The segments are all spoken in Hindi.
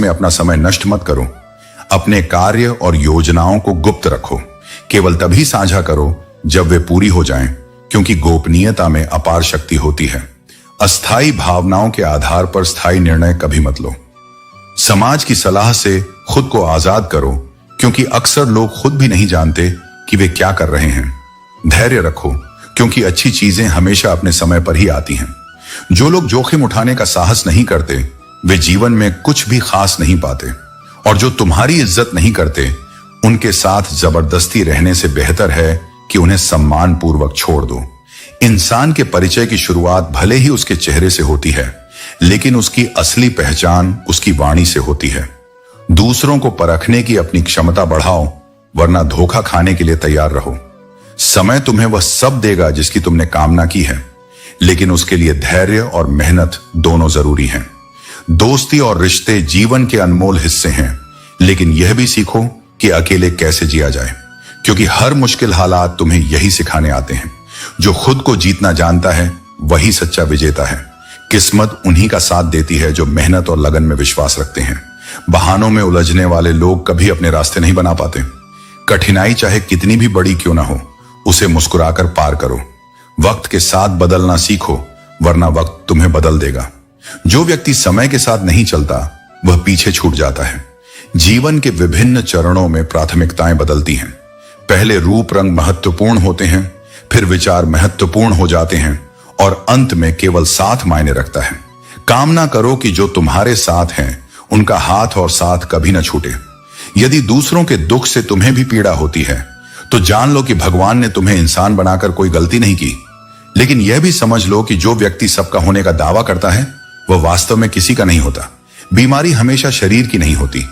में अपना समय नष्ट मत करो। अपने कार्य और योजनाओं को गुप्त रखो। केवल तभी साझा करो जब वे पूरी हो जाएं, क्योंकि गोपनीयता में अपार शक्ति होती है। अस्थायी भावनाओं के आधार पर स्थायी निर्णय कभी मत लो। समाज की सलाह से खुद को आजाद करो, क्योंकि अक्सर लोग खुद भी नहीं जानते कि वे क्या कर रहे हैं। धैर्य रखो, क्योंकि अच्छी चीजें हमेशा अपने समय पर ही आती हैं। जो लोग जोखिम उठाने का साहस नहीं करते, वे जीवन में कुछ भी खास नहीं पाते। और जो तुम्हारी इज्जत नहीं करते, उनके साथ जबरदस्ती रहने से बेहतर है कि उन्हें सम्मान पूर्वक छोड़ दो। इंसान के परिचय की शुरुआत भले ही उसके चेहरे से होती है, लेकिन उसकी असली पहचान उसकी वाणी से होती है। दूसरों को परखने की अपनी क्षमता बढ़ाओ, वरना धोखा खाने के लिए तैयार रहो। समय तुम्हें वह सब देगा जिसकी तुमने कामना की है, लेकिन उसके लिए धैर्य और मेहनत दोनों जरूरी हैं। दोस्ती और रिश्ते जीवन के अनमोल हिस्से हैं, लेकिन यह भी सीखो कि अकेले कैसे जिया जाए, क्योंकि हर मुश्किल हालात तुम्हें यही सिखाने आते हैं। जो खुद को जीतना जानता है, वही सच्चा विजेता है। किस्मत उन्हीं का साथ देती है जो मेहनत और लगन में विश्वास रखते हैं। बहानों में उलझने वाले लोग कभी अपने रास्ते नहीं बना पाते। कठिनाई चाहे कितनी भी बड़ी क्यों ना हो, उसे मुस्कुराकर पार करो। वक्त के साथ बदलना सीखो, वरना वक्त तुम्हें बदल देगा। जो व्यक्ति समय के साथ नहीं चलता, वह पीछे छूट जाता है। जीवन के विभिन्न चरणों में प्राथमिकताएं बदलती हैं। पहले रूप रंग महत्वपूर्ण होते हैं, फिर विचार महत्वपूर्ण हो जाते हैं, और अंत में केवल साथ मायने रखता है। कामना करो कि जो तुम्हारे साथ हैं, उनका हाथ और साथ कभी न छूटे। यदि दूसरों के दुख से तुम्हें भी पीड़ा होती है, तो जान लो कि भगवान ने तुम्हें इंसान बनाकर कोई गलती नहीं की। लेकिन यह भी समझ लो कि जो व्यक्ति सबका होने का दावा करता है, वह वास्तव में किसी का नहीं होता। बीमारी हमेशा शरीर की नहीं होती।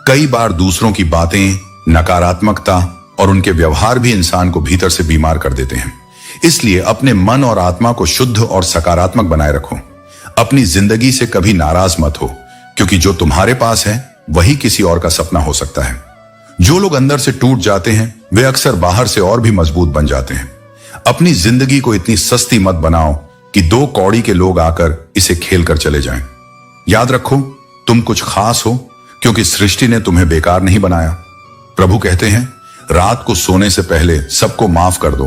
कई बार दूसरों की बातें, नकारात्मकता और उनके व्यवहार भी इंसान को भीतर से बीमार कर देते हैं। इसलिए अपने मन और आत्मा को शुद्ध और सकारात्मक बनाए रखो। अपनी जिंदगी से कभी नाराज मत हो, क्योंकि जो तुम्हारे पास है वही किसी और का सपना हो सकता है। जो लोग अंदर से टूट जाते हैं, वे अक्सर बाहर से और भी मजबूत बन जाते हैं। अपनी जिंदगी को इतनी सस्ती मत बनाओ कि 2 कौड़ी के लोग आकर इसे खेल कर चले जाएं। याद रखो, तुम कुछ खास हो, क्योंकि सृष्टि ने तुम्हें बेकार नहीं बनाया। प्रभु कहते हैं, रात को सोने से पहले सबको माफ कर दो,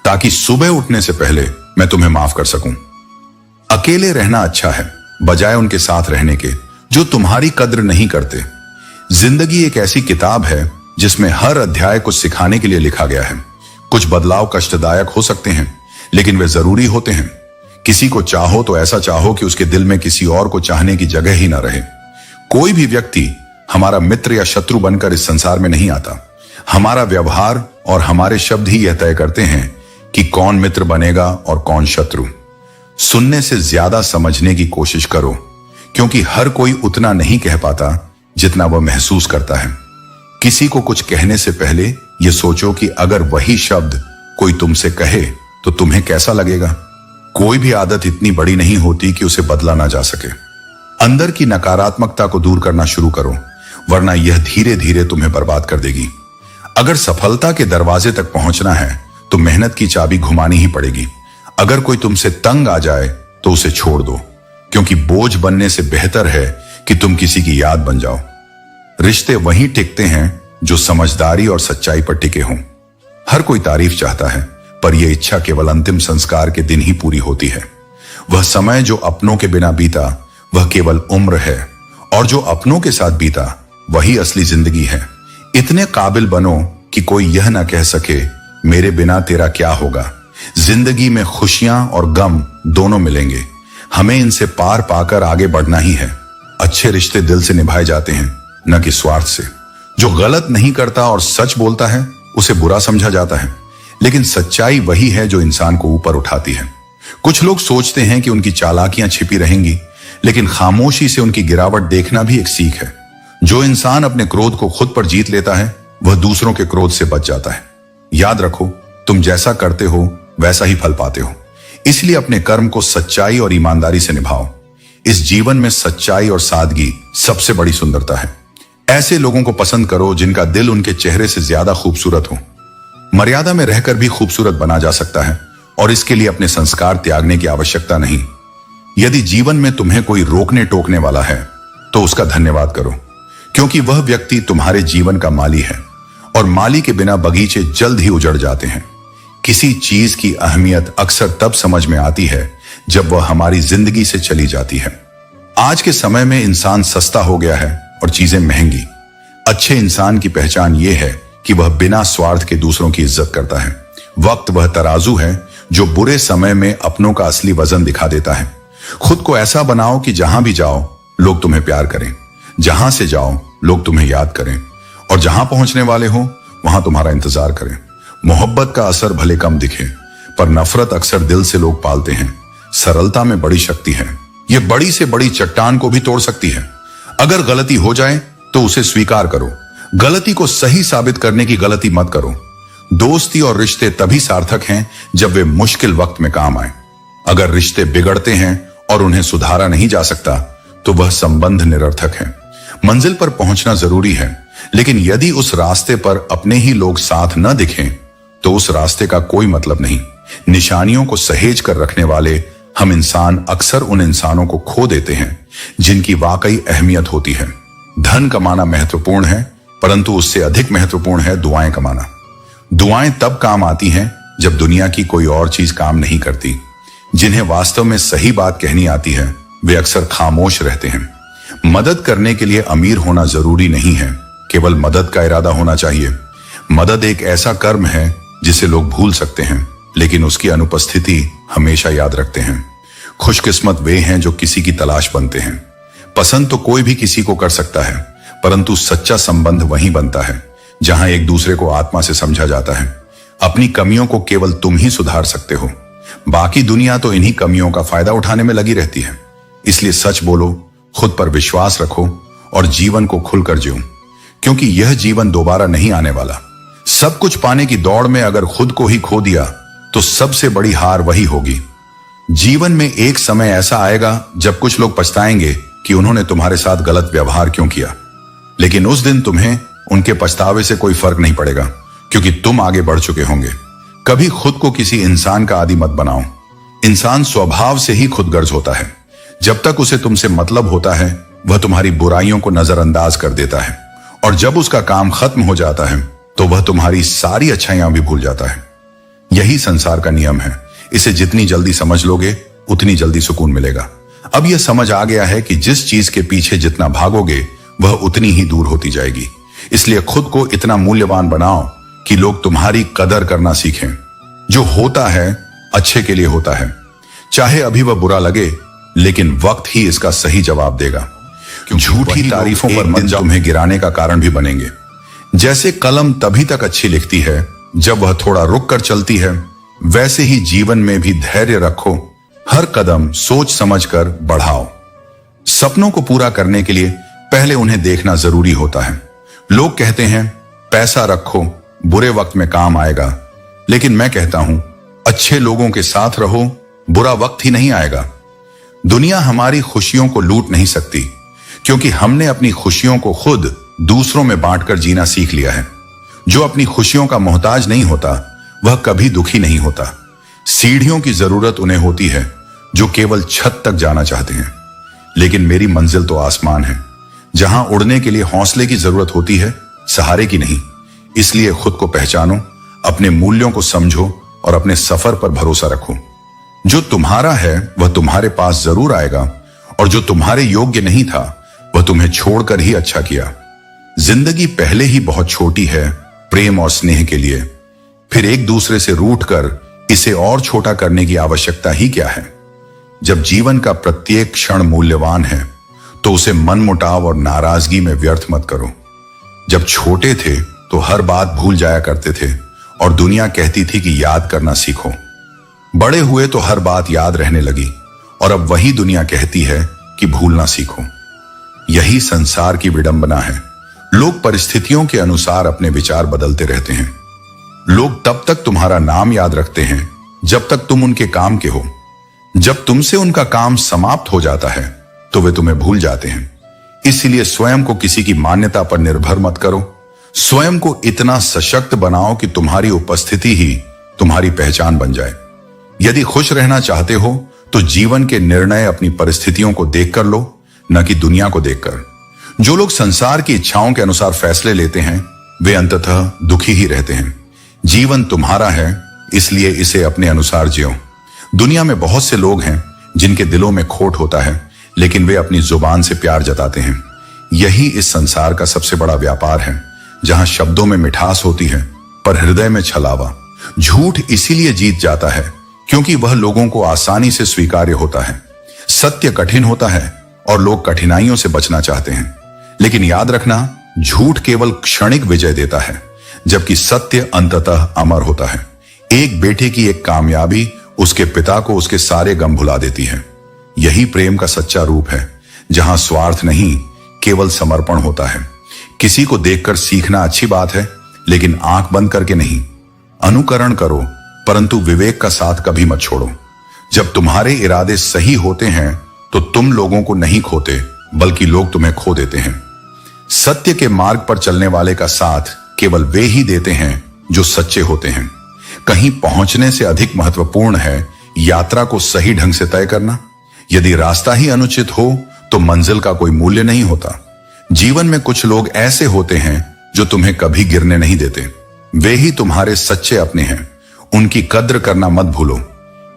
ताकि सुबह उठने से पहले मैं तुम्हें माफ कर सकूं। अकेले रहना अच्छा है, बजाय उनके साथ रहने के जो तुम्हारी कद्र नहीं करते। जिंदगी एक ऐसी किताब है जिसमें हर अध्याय कुछ सिखाने के लिए लिखा गया है। कुछ बदलाव कष्टदायक हो सकते हैं, लेकिन वे जरूरी होते हैं। किसी को चाहो तो ऐसा चाहो कि उसके दिल में किसी और को चाहने की जगह ही ना रहे। कोई भी व्यक्ति हमारा मित्र या शत्रु बनकर इस संसार में नहीं आता। हमारा व्यवहार और हमारे शब्द ही यह तय करते हैं कि कौन मित्र बनेगा और कौन शत्रु। सुनने से ज्यादा समझने की कोशिश करो, क्योंकि हर कोई उतना नहीं कह पाता जितना वह महसूस करता है। किसी को कुछ कहने से पहले यह सोचो कि अगर वही शब्द कोई तुमसे कहे तो तुम्हें कैसा लगेगा। कोई भी आदत इतनी बड़ी नहीं होती कि उसे बदला ना जा सके। अंदर की नकारात्मकता को दूर करना शुरू करो, वरना यह धीरे धीरे तुम्हें बर्बाद कर देगी। अगर सफलता के दरवाजे तक पहुंचना है तो मेहनत की चाबी घुमानी ही पड़ेगी। अगर कोई तुमसे तंग आ जाए तो उसे छोड़ दो, क्योंकि बोझ बनने से बेहतर है कि तुम किसी की याद बन जाओ। रिश्ते वहीं टिकते हैं जो समझदारी और सच्चाई पर टिके हों। हर कोई तारीफ चाहता है, पर यह इच्छा केवल अंतिम संस्कार के दिन ही पूरी होती है। वह समय जो अपनों के बिना बीता, वह केवल उम्र है, और जो अपनों के साथ बीता, वही असली जिंदगी है। इतने काबिल बनो कि कोई यह ना कह सके, मेरे बिना तेरा क्या होगा। जिंदगी में खुशियां और गम दोनों मिलेंगे। हमें इनसे पार पाकर आगे बढ़ना ही है। अच्छे रिश्ते दिल से निभाए जाते हैं, न कि स्वार्थ से। जो गलत नहीं करता और सच बोलता है, उसे बुरा समझा जाता है, लेकिन सच्चाई वही है जो इंसान को ऊपर उठाती है। कुछ लोग सोचते हैं कि उनकी चालाकियां छिपी रहेंगी, लेकिन खामोशी से उनकी गिरावट देखना भी एक सीख है। जो इंसान अपने क्रोध को खुद पर जीत लेता है, वह दूसरों के क्रोध से बच जाता है। याद रखो, तुम जैसा करते हो वैसा ही फल पाते हो। इसलिए अपने कर्म को सच्चाई और ईमानदारी से निभाओ। इस जीवन में सच्चाई और सादगी सबसे बड़ी सुंदरता है। ऐसे लोगों को पसंद करो जिनका दिल उनके चेहरे से ज्यादा खूबसूरत हो। मर्यादा में रहकर भी खूबसूरत बना जा सकता है, और इसके लिए अपने संस्कार त्यागने की आवश्यकता नहीं। यदि जीवन में तुम्हें कोई रोकने टोकने वाला है, तो उसका धन्यवाद करो, क्योंकि वह व्यक्ति तुम्हारे जीवन का माली है और माली के बिना बगीचे जल्द ही उजड़ जाते हैं। किसी चीज की अहमियत अक्सर तब समझ में आती है जब वह हमारी जिंदगी से चली जाती है। आज के समय में इंसान सस्ता हो गया है और चीजें महंगी। अच्छे इंसान की पहचान यह है कि वह बिना स्वार्थ के दूसरों की इज्जत करता है। वक्त वह तराजू है जो बुरे समय में अपनों का असली वजन दिखा देता है। खुद को ऐसा बनाओ कि जहां भी जाओ लोग तुम्हें प्यार करें, जहां से जाओ लोग तुम्हें याद करें और जहां पहुंचने वाले हो वहां तुम्हारा इंतजार करें। मोहब्बत का असर भले कम दिखे, पर नफरत अक्सर दिल से लोग पालते हैं। सरलता में बड़ी शक्ति है, यह बड़ी से बड़ी चट्टान को भी तोड़ सकती है। अगर गलती हो जाए तो उसे स्वीकार करो। गलती को सही साबित करने की गलती मत करो। दोस्ती और रिश्ते तभी सार्थक हैं जब वे मुश्किल वक्त में काम आए। अगर रिश्ते बिगड़ते हैं और उन्हें सुधारा नहीं जा सकता तो वह संबंध निरर्थक है। मंजिल पर पहुंचना जरूरी है, लेकिन यदि उस रास्ते पर अपने ही लोग साथ न दिखें तो उस रास्ते का कोई मतलब नहीं। निशानियों को सहेज कर रखने वाले हम इंसान अक्सर उन इंसानों को खो देते हैं जिनकी वाकई अहमियत होती है। धन कमाना महत्वपूर्ण है, परंतु उससे अधिक महत्वपूर्ण है दुआएं कमाना। दुआएं तब काम आती हैं जब दुनिया की कोई और चीज काम नहीं करती। जिन्हें वास्तव में सही बात कहनी आती है वे अक्सर खामोश रहते हैं। मदद करने के लिए अमीर होना जरूरी नहीं है, केवल मदद का इरादा होना चाहिए। मदद एक ऐसा कर्म है जिसे लोग भूल सकते हैं, लेकिन उसकी अनुपस्थिति हमेशा याद रखते हैं। खुशकिस्मत वे हैं जो किसी की तलाश बनते हैं। पसंद तो कोई भी किसी को कर सकता है, परंतु सच्चा संबंध वहीं बनता है जहां एक दूसरे को आत्मा से समझा जाता है। अपनी कमियों को केवल तुम ही सुधार सकते हो, बाकी दुनिया तो इन्हीं कमियों का फायदा उठाने में लगी रहती है। इसलिए सच बोलो, खुद पर विश्वास रखो और जीवन को खुलकर जियो, क्योंकि यह जीवन दोबारा नहीं आने वाला। सब कुछ पाने की दौड़ में अगर खुद को ही खो दिया तो सबसे बड़ी हार वही होगी। जीवन में एक समय ऐसा आएगा जब कुछ लोग पछताएंगे कि उन्होंने तुम्हारे साथ गलत व्यवहार क्यों किया, लेकिन उस दिन तुम्हें उनके पछतावे से कोई फर्क नहीं पड़ेगा, क्योंकि तुम आगे बढ़ चुके होंगे। कभी खुद को किसी इंसान का आदी मत बनाओ। इंसान स्वभाव से ही खुदगर्ज होता है। जब तक उसे तुमसे मतलब होता है वह तुम्हारी बुराइयों को नजरअंदाज कर देता है, और जब उसका काम खत्म हो जाता है तो वह तुम्हारी सारी अच्छाइयां भी भूल जाता है। यही संसार का नियम है। इसे जितनी जल्दी समझ लोगे उतनी जल्दी सुकून मिलेगा। अब यह समझ आ गया है कि जिस चीज के पीछे जितना भागोगे वह उतनी ही दूर होती जाएगी। इसलिए खुद को इतना मूल्यवान बनाओ कि लोग तुम्हारी कदर करना सीखें। जो होता है अच्छे के लिए होता है, चाहे अभी वह बुरा लगे, लेकिन वक्त ही इसका सही जवाब देगा। झूठी तारीफों पर मत जाओ, तुम्हें गिराने का कारण भी बनेंगे। जैसे कलम तभी तक अच्छी लिखती है जब वह थोड़ा रुक कर चलती है, वैसे ही जीवन में भी धैर्य रखो। हर कदम सोच समझ कर बढ़ाओ। सपनों को पूरा करने के लिए पहले उन्हें देखना जरूरी होता है। लोग कहते हैं पैसा रखो, बुरे वक्त में काम आएगा, लेकिन मैं कहता हूं अच्छे लोगों के साथ रहो, बुरा वक्त ही नहीं आएगा। दुनिया हमारी खुशियों को लूट नहीं सकती, क्योंकि हमने अपनी खुशियों को खुद दूसरों में बांटकर जीना सीख लिया है। जो अपनी खुशियों का मोहताज नहीं होता वह कभी दुखी नहीं होता। सीढ़ियों की जरूरत उन्हें होती है जो केवल छत तक जाना चाहते हैं, लेकिन मेरी मंजिल तो आसमान है, जहां उड़ने के लिए हौसले की जरूरत होती है, सहारे की नहीं। इसलिए खुद को पहचानो, अपने मूल्यों को समझो और अपने सफर पर भरोसा रखो। जो तुम्हारा है वह तुम्हारे पास जरूर आएगा, और जो तुम्हारे योग्य नहीं था वह तुम्हें छोड़कर ही अच्छा किया। जिंदगी पहले ही बहुत छोटी है प्रेम और स्नेह के लिए, फिर एक दूसरे से रूठकर इसे और छोटा करने की आवश्यकता ही क्या है। जब जीवन का प्रत्येक क्षण मूल्यवान है तो उसे मनमुटाव और नाराजगी में व्यर्थ मत करो। जब छोटे थे तो हर बात भूल जाया करते थे और दुनिया कहती थी कि याद करना सीखो। बड़े हुए तो हर बात याद रहने लगी और अब वही दुनिया कहती है कि भूलना सीखो। यही संसार की विडंबना है। लोग परिस्थितियों के अनुसार अपने विचार बदलते रहते हैं। लोग तब तक तुम्हारा नाम याद रखते हैं जब तक तुम उनके काम के हो। जब तुमसे उनका काम समाप्त हो जाता है तो वे तुम्हें भूल जाते हैं। इसलिए स्वयं को किसी की मान्यता पर निर्भर मत करो। स्वयं को इतना सशक्त बनाओ कि तुम्हारी उपस्थिति ही तुम्हारी पहचान बन जाए। यदि खुश रहना चाहते हो तो जीवन के निर्णय अपनी परिस्थितियों को देखकर लो, न कि दुनिया को देखकर। जो लोग संसार की इच्छाओं के अनुसार फैसले लेते हैं वे अंततः दुखी ही रहते हैं। जीवन तुम्हारा है, इसलिए इसे अपने अनुसार जियो। दुनिया में बहुत से लोग हैं जिनके दिलों में खोट होता है, लेकिन वे अपनी जुबान से प्यार जताते हैं। यही इस संसार का सबसे बड़ा व्यापार है, जहां शब्दों में मिठास होती है पर हृदय में छलावा। झूठ इसीलिए जीत जाता है क्योंकि वह लोगों को आसानी से स्वीकार्य होता है। सत्य कठिन होता है और लोग कठिनाइयों से बचना चाहते हैं, लेकिन याद रखना, झूठ केवल क्षणिक विजय देता है, जबकि सत्य अंततः अमर होता है। एक बेटे की एक कामयाबी उसके पिता को उसके सारे गम भुला देती है। यही प्रेम का सच्चा रूप है, जहां स्वार्थ नहीं केवल समर्पण होता है। किसी को देखकर सीखना अच्छी बात है, लेकिन आंख बंद करके नहीं। अनुकरण करो, परंतु विवेक का साथ कभी मत छोड़ो। जब तुम्हारे इरादे सही होते हैं तो तुम लोगों को नहीं खोते, बल्कि लोग तुम्हें खो देते हैं। सत्य के मार्ग पर चलने वाले का साथ केवल वे ही देते हैं जो सच्चे होते हैं। कहीं पहुंचने से अधिक महत्वपूर्ण है यात्रा को सही ढंग से तय करना। यदि रास्ता ही अनुचित हो तो मंजिल का कोई मूल्य नहीं होता। जीवन में कुछ लोग ऐसे होते हैं जो तुम्हें कभी गिरने नहीं देते। वे ही तुम्हारे सच्चे अपने हैं। उनकी कद्र करना मत भूलो।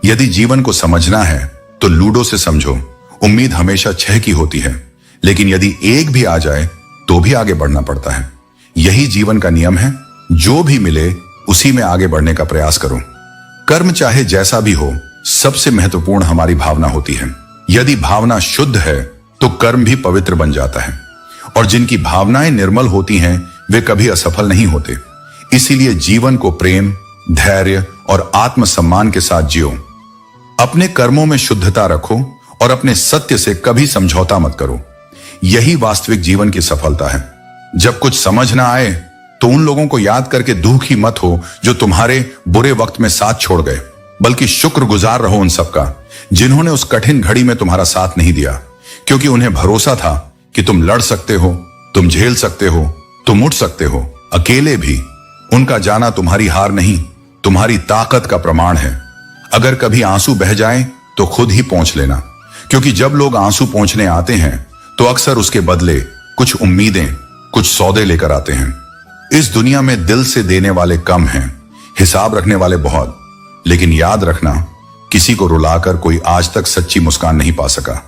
यदि जीवन को समझना है तो लूडो से समझो। उम्मीद हमेशा 6 की होती है, लेकिन यदि एक भी आ जाए तो भी आगे बढ़ना पड़ता है। यही जीवन का नियम है। जो भी मिले उसी में आगे बढ़ने का प्रयास करो। कर्म चाहे जैसा भी हो, सबसे महत्वपूर्ण हमारी भावना होती है। यदि भावना शुद्ध है तो कर्म भी पवित्र बन जाता है, और जिनकी भावनाएं निर्मल होती हैं वे कभी असफल नहीं होते। इसीलिए जीवन को प्रेम, धैर्य और आत्मसम्मान के साथ जियो। अपने कर्मों में शुद्धता रखो और अपने सत्य से कभी समझौता मत करो। यही वास्तविक जीवन की सफलता है। जब कुछ समझ ना आए तो उन लोगों को याद करके दुखी मत हो जो तुम्हारे बुरे वक्त में साथ छोड़ गए, बल्कि शुक्रगुजार रहो उन सबका जिन्होंने उस कठिन घड़ी में तुम्हारा साथ नहीं दिया, क्योंकि उन्हें भरोसा था कि तुम लड़ सकते हो, तुम झेल सकते हो, तुम उठ सकते हो, अकेले भी। उनका जाना तुम्हारी हार नहीं, तुम्हारी ताकत का प्रमाण है। अगर कभी आंसू बह जाए तो खुद ही पोंछ लेना, क्योंकि जब लोग आंसू पोंछने आते हैं तो अक्सर उसके बदले कुछ उम्मीदें, कुछ सौदे लेकर आते हैं। इस दुनिया में दिल से देने वाले कम हैं, हिसाब रखने वाले बहुत। लेकिन याद रखना, किसी को रुलाकर कोई आज तक सच्ची मुस्कान नहीं पा सका।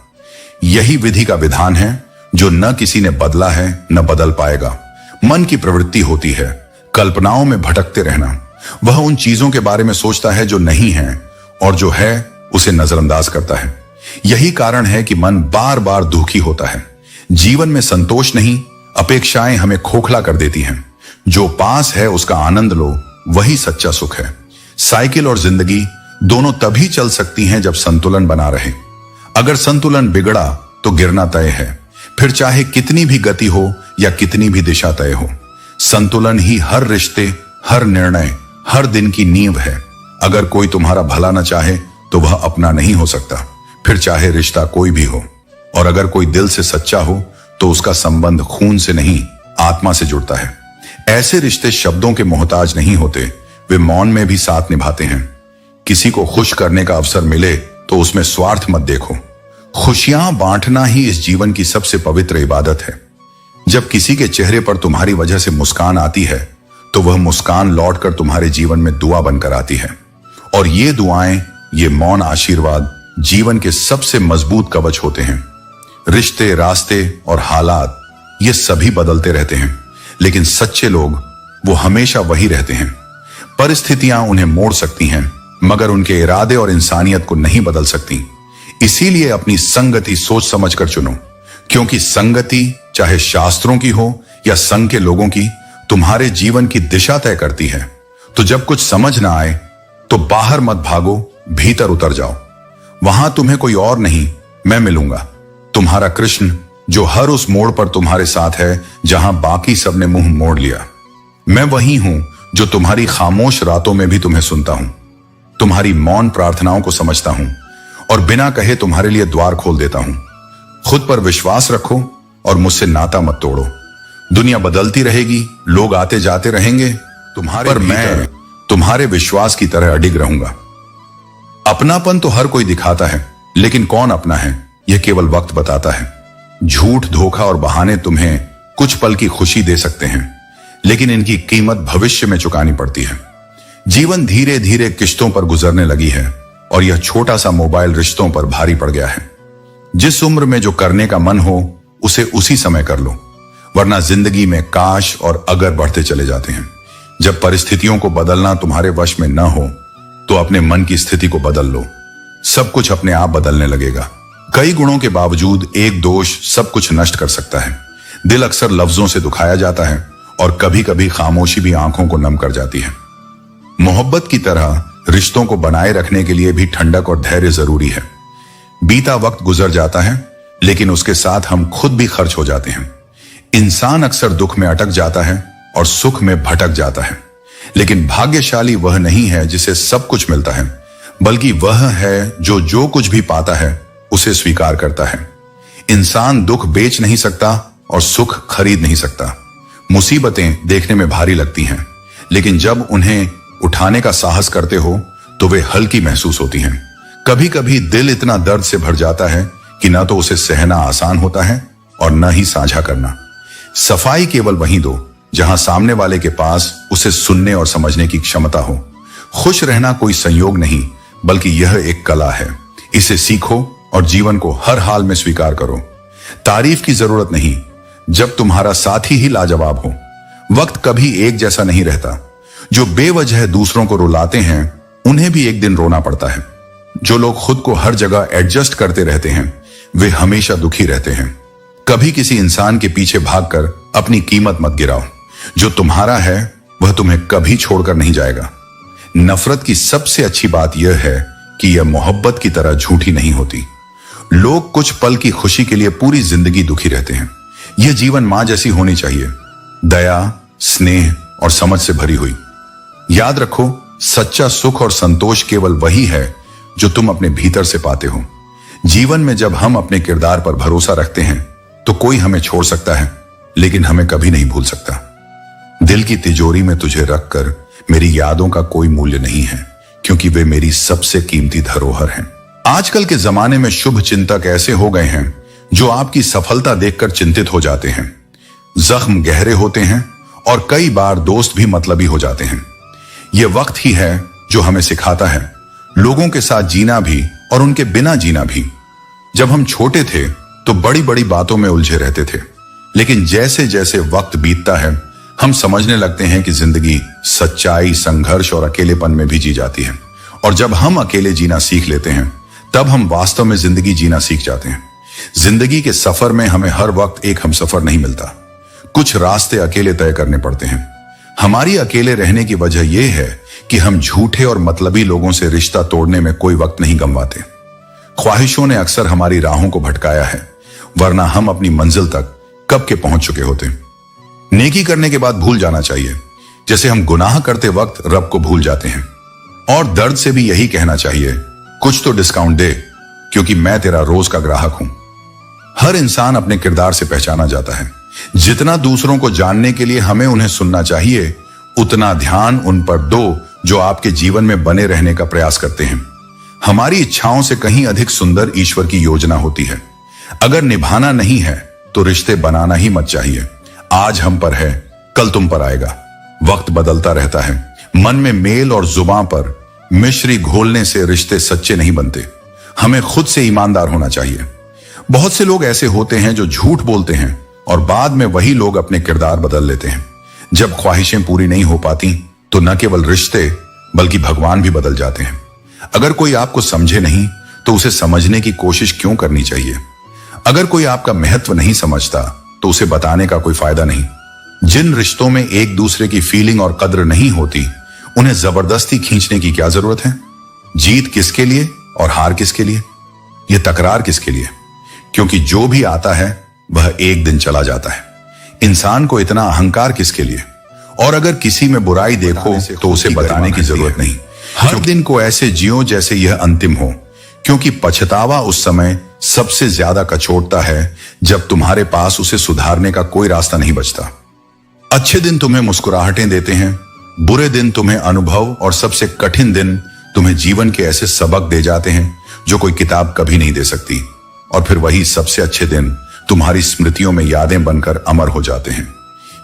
यही विधि का विधान है जो न किसी ने बदला है न बदल पाएगा। मन की प्रवृत्ति होती है कल्पनाओं में भटकते रहना। वह उन चीजों के बारे में सोचता है जो नहीं है, और जो है उसे नजरअंदाज करता है। यही कारण है कि मन बार बार दुखी होता है। जीवन में संतोष नहीं, अपेक्षाएं हमें खोखला कर देती हैं। जो पास है उसका आनंद लो, वही सच्चा सुख है। साइकिल और जिंदगी दोनों तभी चल सकती हैं जब संतुलन बना रहे। अगर संतुलन बिगड़ा तो गिरना तय है, फिर चाहे कितनी भी गति हो या कितनी भी दिशा तय हो। संतुलन ही हर रिश्ते, हर निर्णय, हर दिन की नींव है। अगर कोई तुम्हारा भला न चाहे तो वह अपना नहीं हो सकता, फिर चाहे रिश्ता कोई भी हो। और अगर कोई दिल से सच्चा हो तो उसका संबंध खून से नहीं, आत्मा से जुड़ता है। ऐसे रिश्ते शब्दों के मोहताज नहीं होते, वे मौन में भी साथ निभाते हैं। किसी को खुश करने का अवसर मिले तो उसमें स्वार्थ मत देखो। खुशियां बांटना ही इस जीवन की सबसे पवित्र इबादत है। जब किसी के चेहरे पर तुम्हारी वजह से मुस्कान आती है तो वह मुस्कान लौटकर तुम्हारे जीवन में दुआ बनकर आती है। और ये दुआएं, ये मौन आशीर्वाद जीवन के सबसे मजबूत कवच होते हैं। रिश्ते, रास्ते और हालात ये सभी बदलते रहते हैं, लेकिन सच्चे लोग वो हमेशा वही रहते हैं। परिस्थितियां उन्हें मोड़ सकती हैं, मगर उनके इरादे और इंसानियत को नहीं बदल सकती। इसीलिए अपनी संगति सोच समझकर चुनो, क्योंकि संगति चाहे शास्त्रों की हो या संघ के लोगों की, तुम्हारे जीवन की दिशा तय करती है। तो जब कुछ समझ ना आए तो बाहर मत भागो, भीतर उतर जाओ। वहां तुम्हें कोई और नहीं, मैं मिलूंगा, तुम्हारा कृष्ण, जो हर उस मोड़ पर तुम्हारे साथ है जहां बाकी सबने मुंह मोड़ लिया। मैं वही हूं जो तुम्हारी खामोश रातों में भी तुम्हें सुनता हूं, तुम्हारी मौन प्रार्थनाओं को समझता हूं और बिना कहे तुम्हारे लिए द्वार खोल देता हूं। खुद पर विश्वास रखो और मुझसे नाता मत तोड़ो। दुनिया बदलती रहेगी, लोग आते जाते रहेंगे, तुम्हारे पर मैं तुम्हारे विश्वास की तरह अडिग रहूंगा। अपनापन तो हर कोई दिखाता है, लेकिन कौन अपना है यह केवल वक्त बताता है। झूठ, धोखा और बहाने तुम्हें कुछ पल की खुशी दे सकते हैं, लेकिन इनकी कीमत भविष्य में चुकानी पड़ती है। जीवन धीरे धीरे किश्तों पर गुजरने लगी है और यह छोटा सा मोबाइल रिश्तों पर भारी पड़ गया है। जिस उम्र में जो करने का मन हो उसे उसी समय कर लो, वरना जिंदगी में काश और अगर बढ़ते चले जाते हैं। जब परिस्थितियों को बदलना तुम्हारे वश में न हो तो अपने मन की स्थिति को बदल लो, सब कुछ अपने आप बदलने लगेगा। कई गुणों के बावजूद एक दोष सब कुछ नष्ट कर सकता है। दिल अक्सर लफ्जों से दुखाया जाता है और कभी कभी खामोशी भी आंखों को नम कर जाती है। मोहब्बत की तरह रिश्तों को बनाए रखने के लिए भी ठंडक और धैर्य जरूरी है। बीता वक्त गुजर जाता है, लेकिन उसके साथ हम खुद भी खर्च हो जाते हैं। इंसान अक्सर दुख में अटक जाता है और सुख में भटक जाता है, लेकिन भाग्यशाली वह नहीं है जिसे सब कुछ मिलता है, बल्कि वह है जो कुछ भी पाता है उसे स्वीकार करता है। इंसान दुख बेच नहीं सकता और सुख खरीद नहीं सकता। मुसीबतें देखने में भारी लगती हैं, लेकिन जब उन्हें उठाने का साहस करते हो तो वे हल्की महसूस होती हैं। कभी कभी दिल इतना दर्द से भर जाता है कि ना तो उसे सहना आसान होता है और न ही साझा करना। सफाई केवल वहीं दो जहां सामने वाले के पास उसे सुनने और समझने की क्षमता हो। खुश रहना कोई संयोग नहीं, बल्कि यह एक कला है। इसे सीखो और जीवन को हर हाल में स्वीकार करो। तारीफ की जरूरत नहीं, जब तुम्हारा साथी ही लाजवाब हो। वक्त कभी एक जैसा नहीं रहता। जो बेवजह दूसरों को रुलाते हैं उन्हें भी एक दिन रोना पड़ता है। जो लोग खुद को हर जगह एडजस्ट करते रहते हैं वे हमेशा दुखी रहते हैं। कभी किसी इंसान के पीछे भागकर अपनी कीमत मत गिराओ। जो तुम्हारा है वह तुम्हें कभी छोड़कर नहीं जाएगा। नफरत की सबसे अच्छी बात यह है कि यह मोहब्बत की तरह झूठी नहीं होती। लोग कुछ पल की खुशी के लिए पूरी जिंदगी दुखी रहते हैं। यह जीवन मां जैसी होनी चाहिए, दया, स्नेह और समझ से भरी हुई। याद रखो, सच्चा सुख और संतोष केवल वही है जो तुम अपने भीतर से पाते हो। जीवन में जब हम अपने किरदार पर भरोसा रखते हैं तो कोई हमें छोड़ सकता है, लेकिन हमें कभी नहीं भूल सकता। दिल की तिजोरी में तुझे रखकर मेरी यादों का कोई मूल्य नहीं है, क्योंकि वे मेरी सबसे कीमती धरोहर हैं। आजकल के जमाने में शुभ चिंतक ऐसे हो गए हैं जो आपकी सफलता देखकर चिंतित हो जाते हैं। जख्म गहरे होते हैं और कई बार दोस्त भी मतलबी हो जाते हैं। यह वक्त ही है जो हमें सिखाता है लोगों के साथ जीना भी और उनके बिना जीना भी। जब हम छोटे थे तो बड़ी बड़ी बातों में उलझे रहते थे, लेकिन जैसे जैसे वक्त बीतता है हम समझने लगते हैं कि जिंदगी सच्चाई, संघर्ष और अकेलेपन में भी जी जाती है। और जब हम अकेले जीना सीख लेते हैं तब हम वास्तव में जिंदगी जीना सीख जाते हैं। जिंदगी के सफर में हमें हर वक्त एक हमसफर नहीं मिलता। कुछ रास्ते अकेले तय करने पड़ते हैं। हमारी अकेले रहने की वजह यह है कि हम झूठे और मतलबी लोगों से रिश्ता तोड़ने में कोई वक्त नहीं गंवाते। ख्वाहिशों ने अक्सर हमारी राहों को भटकाया है, वरना हम अपनी मंजिल तक कब के पहुंच चुके होते। नेकी करने के बाद भूल जाना चाहिए, जैसे हम गुनाह करते वक्त रब को भूल जाते हैं। और दर्द से भी यही कहना चाहिए, कुछ तो डिस्काउंट दे, क्योंकि मैं तेरा रोज का ग्राहक हूं। हर इंसान अपने किरदार से पहचाना जाता है। जितना दूसरों को जानने के लिए हमें उन्हें सुनना चाहिए, उतना ध्यान उन पर दो जो आपके जीवन में बने रहने का प्रयास करते हैं। हमारी इच्छाओं से कहीं अधिक सुंदर ईश्वर की योजना होती है। अगर निभाना नहीं है तो रिश्ते बनाना ही मत चाहिए। आज हम पर है, कल तुम पर आएगा। वक्त बदलता रहता है। मन में मेल और जुबान पर मिश्री घोलने से रिश्ते सच्चे नहीं बनते। हमें खुद से ईमानदार होना चाहिए। बहुत से लोग ऐसे होते हैं जो झूठ बोलते हैं और बाद में वही लोग अपने किरदार बदल लेते हैं। जब ख्वाहिशें पूरी नहीं हो पाती तो न केवल रिश्ते बल्कि भगवान भी बदल जाते हैं। अगर कोई आपको समझे नहीं तो उसे समझने की कोशिश क्यों करनी चाहिए। अगर कोई आपका महत्व नहीं समझता तो उसे बताने का कोई फायदा नहीं। जिन रिश्तों में एक दूसरे की फीलिंग और कद्र नहीं होती उन्हें जबरदस्ती खींचने की क्या जरूरत है। जीत किसके लिए और हार किसके लिए, यह तकरार किसके लिए? क्योंकि जो भी आता है वह एक दिन चला जाता है। इंसान को इतना अहंकार किसके लिए? और अगर किसी में बुराई देखो तो उसे बताने की जरूरत नहीं। हर दिन को ऐसे जियो जैसे यह अंतिम हो, क्योंकि पछतावा उस समय सबसे ज्यादा कचोटता है जब तुम्हारे पास उसे सुधारने का कोई रास्ता नहीं बचता। अच्छे दिन तुम्हें मुस्कुराहटें देते हैं, बुरे दिन तुम्हें अनुभव और सबसे कठिन दिन तुम्हें जीवन के ऐसे सबक दे जाते हैं जो कोई किताब कभी नहीं दे सकती। और फिर वही सबसे अच्छे दिन तुम्हारी स्मृतियों में यादें बनकर अमर हो जाते हैं।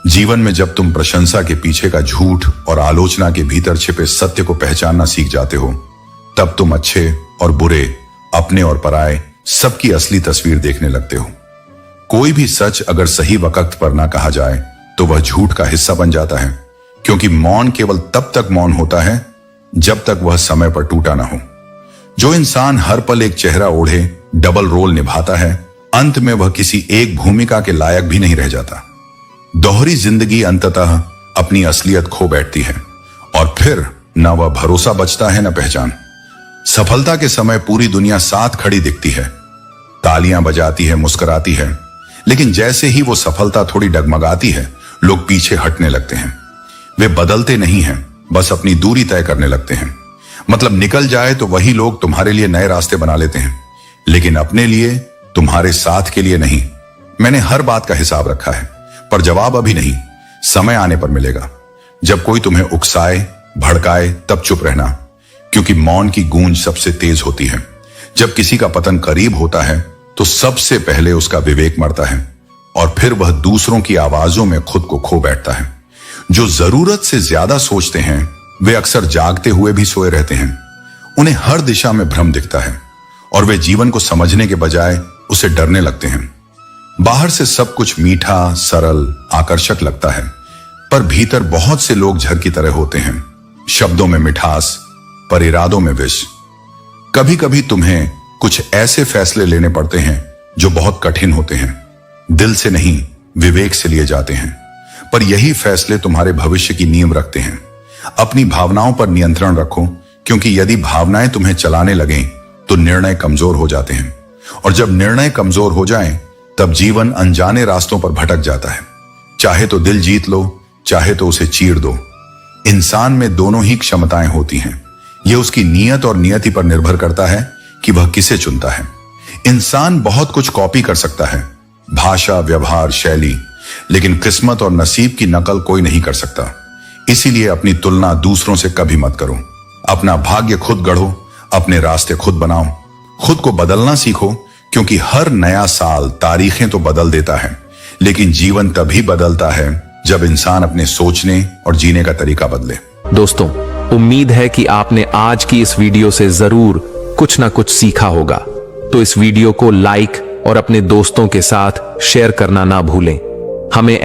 जीवन में जब तुम प्रशंसा के पीछे का झूठ और आलोचना के भीतर छिपे सत्य को पहचानना सीख जाते हो, तब तुम अच्छे और बुरे, अपने और पराये, सबकी असली तस्वीर देखने लगते हो। कोई भी सच अगर सही वक्त पर ना कहा जाए तो वह झूठ का हिस्सा बन जाता है, क्योंकि मौन केवल तब तक मौन होता है जब तक वह समय पर टूटा ना हो। जो इंसान हर पल एक चेहरा ओढ़े डबल रोल निभाता है, अंत में वह किसी एक भूमिका के लायक भी नहीं रह जाता। दोहरी जिंदगी अंततः अपनी असलियत खो बैठती है और फिर न वह भरोसा बचता है न पहचान। सफलता के समय पूरी दुनिया साथ खड़ी दिखती है, तालियां बजाती है, मुस्कुराती है, लेकिन जैसे ही वो सफलता थोड़ी डगमगाती है, लोग पीछे हटने लगते हैं। वे बदलते नहीं हैं, बस अपनी दूरी तय करने लगते हैं। मतलब निकल जाए तो वही लोग तुम्हारे लिए नए रास्ते बना लेते हैं, लेकिन अपने लिए, तुम्हारे साथ के लिए नहीं। मैंने हर बात का हिसाब रखा है, पर जवाब अभी नहीं, समय आने पर मिलेगा। जब कोई तुम्हें उकसाए, भड़काए, तब चुप रहना, क्योंकि मौन की गूंज सबसे तेज होती है। जब किसी का पतन करीब होता है तो सबसे पहले उसका विवेक मरता है और फिर वह दूसरों की आवाजों में खुद को खो बैठता है। जो जरूरत से ज्यादा सोचते हैं वे अक्सर जागते हुए भी सोए रहते हैं। उन्हें हर दिशा में भ्रम दिखता है और वे जीवन को समझने के बजाय उसे डरने लगते हैं। बाहर से सब कुछ मीठा, सरल, आकर्षक लगता है, पर भीतर बहुत से लोग झर की तरह होते हैं। शब्दों में मिठास, पर इरादों में विष। कभी कभी तुम्हें कुछ ऐसे फैसले लेने पड़ते हैं जो बहुत कठिन होते हैं, दिल से नहीं विवेक से लिए जाते हैं, पर यही फैसले तुम्हारे भविष्य की नींव रखते हैं। अपनी भावनाओं पर नियंत्रण रखो, क्योंकि यदि भावनाएं तुम्हें चलाने लगें तो निर्णय कमजोर हो जाते हैं, और जब निर्णय कमजोर हो जाएं तब जीवन अनजाने रास्तों पर भटक जाता है। चाहे तो दिल जीत लो, चाहे तो उसे चीर दो। इंसान में दोनों ही क्षमताएं होती हैं। यह उसकी नीयत और नियति पर निर्भर करता है कि वह किसे चुनता है। इंसान बहुत कुछ कॉपी कर सकता है, भाषा, व्यवहार, शैली, लेकिन किस्मत और नसीब की नकल कोई नहीं कर सकता। इसीलिए अपनी तुलना दूसरों से कभी मत करो। अपना भाग्य खुद गढ़ो, अपने रास्ते खुद बनाओ, खुद को बदलना सीखो, क्योंकि हर नया साल तारीखें तो बदल देता है, लेकिन जीवन तभी बदलता है जब इंसान अपने सोचने और जीने का तरीका बदले। दोस्तों, उम्मीद है कि आपने आज की इस वीडियो से जरूर कुछ ना कुछ सीखा होगा। तो इस वीडियो को लाइक और अपने दोस्तों के साथ शेयर करना ना भूलें। हमें